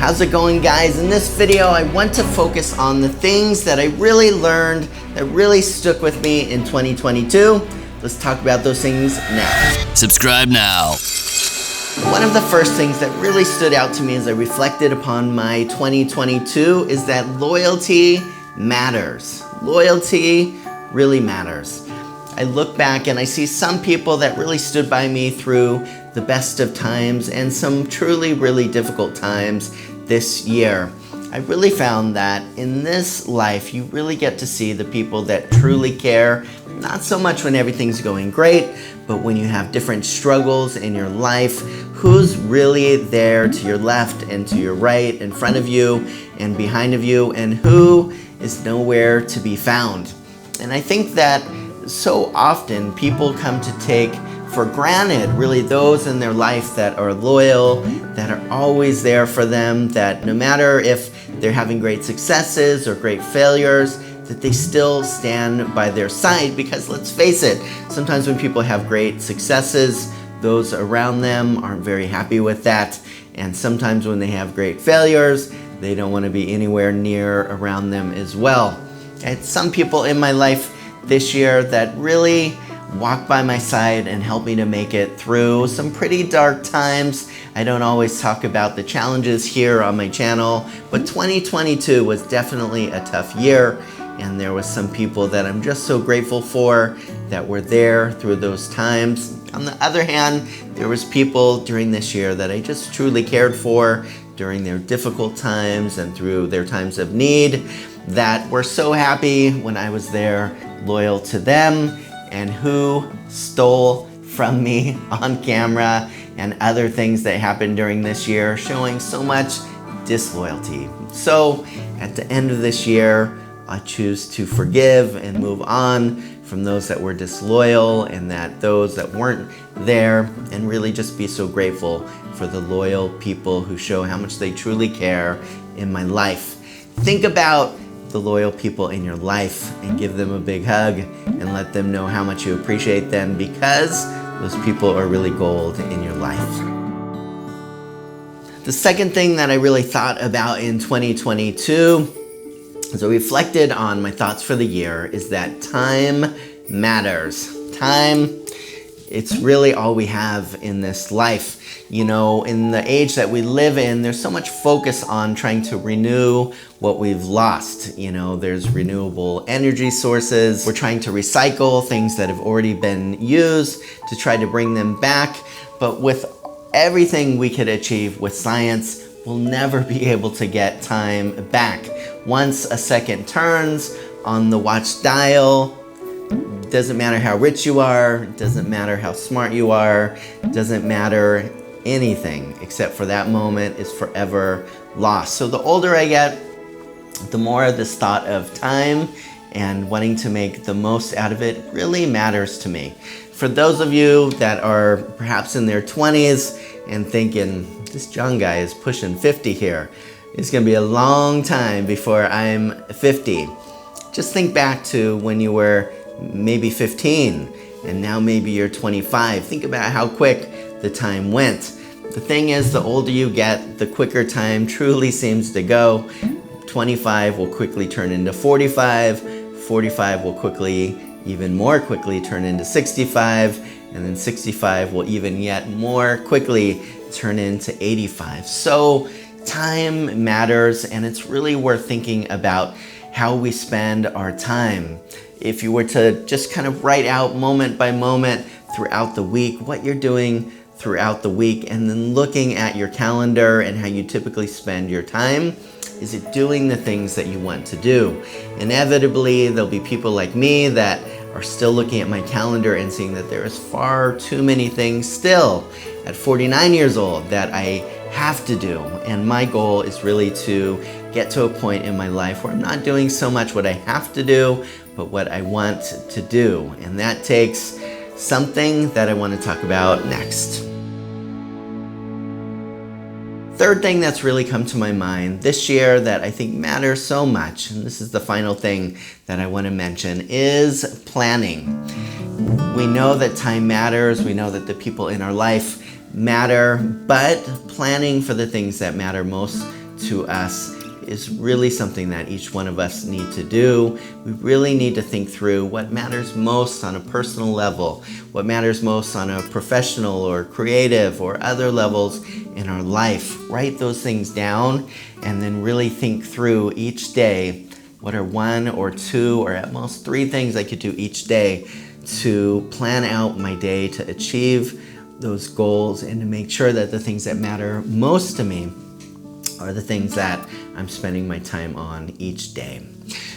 How's it going, guys? In this video, I want to focus on the things that I really learned that really stuck with me in 2022. Let's talk about those things now. Subscribe now. One of the first things that really stood out to me as I reflected upon my 2022 is that loyalty matters. Loyalty really matters. I look back and I see some people that really stood by me through the best of times and some truly, really difficult times this year. I really found that in this life, you really get to see the people that truly care, not so much when everything's going great, but when you have different struggles in your life, who's really there to your left and to your right, in front of you and behind of you, and who is nowhere to be found. And I think that so often people come to take for granted really those in their life that are loyal, that are always there for them, that no matter if they're having great successes or great failures, that they still stand by their side. Because let's face it, sometimes when people have great successes, those around them aren't very happy with that. And sometimes when they have great failures, they don't want to be anywhere near around them as well. And some people in my life this year that really walked by my side and helped me to make it through some pretty dark times. I don't always talk about the challenges here on my channel, but 2022 was definitely a tough year, and there was some people that I'm just so grateful for that were there through those times. On the other hand, there was people during this year that I just truly cared for during their difficult times and through their times of need that were so happy when I was there, loyal to them, and who stole from me on camera and other things that happened during this year, showing so much disloyalty. So at the end of this year, I choose to forgive and move on from those that were disloyal and that those that weren't there, and really just be so grateful for the loyal people who show how much they truly care in my life. Think about the loyal people in your life and give them a big hug and let them know how much you appreciate them, because those people are really gold in your life. The second thing that I really thought about in 2022 as I reflected on my thoughts for the year is that time matters. Time, it's really all we have in this life. You know, in the age that we live in, there's so much focus on trying to renew what we've lost. You know, there's renewable energy sources. We're trying to recycle things that have already been used to try to bring them back. But with everything we could achieve with science, we'll never be able to get time back. Once a second turns on the watch dial, doesn't matter how rich you are, doesn't matter how smart you are, doesn't matter anything except for that moment is forever lost. So the older I get, the more this thought of time and wanting to make the most out of it really matters to me. For those of you that are perhaps in their 20s and thinking, this young guy is pushing 50 here, it's gonna be a long time before I'm 50. Just think back to when you were maybe 15 and now maybe you're 25. Think about how quick the time went. The thing is, the older you get, the quicker time truly seems to go. 25 will quickly turn into 45, 45 will quickly, even more quickly, turn into 65, and then 65 will even yet more quickly turn into 85. So time matters, and it's really worth thinking about how we spend our time. If you were to just kind of write out moment by moment throughout the week what you're doing throughout the week, and then looking at your calendar and how you typically spend your time, is it doing the things that you want to do? Inevitably, there'll be people like me that are still looking at my calendar and seeing that there is far too many things still at 49 years old that I have to do. And my goal is really to get to a point in my life where I'm not doing so much what I have to do, but what I want to do. And that takes something that I want to talk about next. Third thing that's really come to my mind this year that I think matters so much, and this is the final thing that I want to mention, is planning. We know that time matters, we know that the people in our life matter, but planning for the things that matter most to us is really something that each one of us need to do. We really need to think through what matters most on a personal level, what matters most on a professional or creative or other levels in our life. Write those things down and then really think through each day, what are 1 or 2 or at most 3 things I could do each day to plan out my day to achieve those goals and to make sure that the things that matter most to me are the things that I'm spending my time on each day.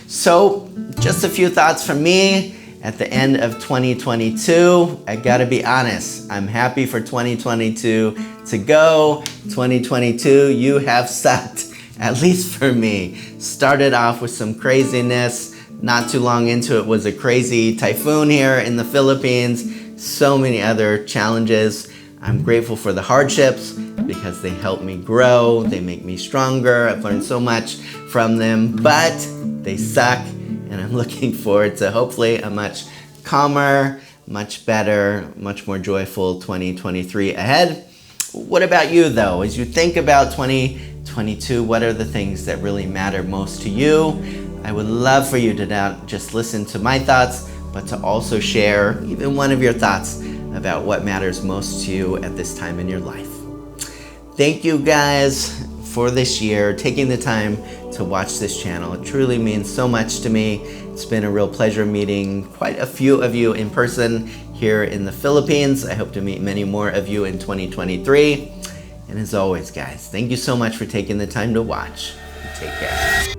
So just a few thoughts from me at the end of 2022. I gotta be honest, I'm happy for 2022 to go. 2022, you have sucked, at least for me. Started off with some craziness. Not too long into it was a crazy typhoon here in the Philippines. So many other challenges. I'm grateful for the hardships because they help me grow, they make me stronger. I've learned so much from them, but they suck, and I'm looking forward to hopefully a much calmer, much better, much more joyful 2023 ahead. What about you though? As you think about 2022, what are the things that really matter most to you? I would love for you to not just listen to my thoughts, but to also share even one of your thoughts about what matters most to you at this time in your life. Thank you guys for this year, taking the time to watch this channel. It truly means so much to me. It's been a real pleasure meeting quite a few of you in person here in the Philippines. I hope to meet many more of you in 2023. And as always, guys, thank you so much for taking the time to watch. Take care.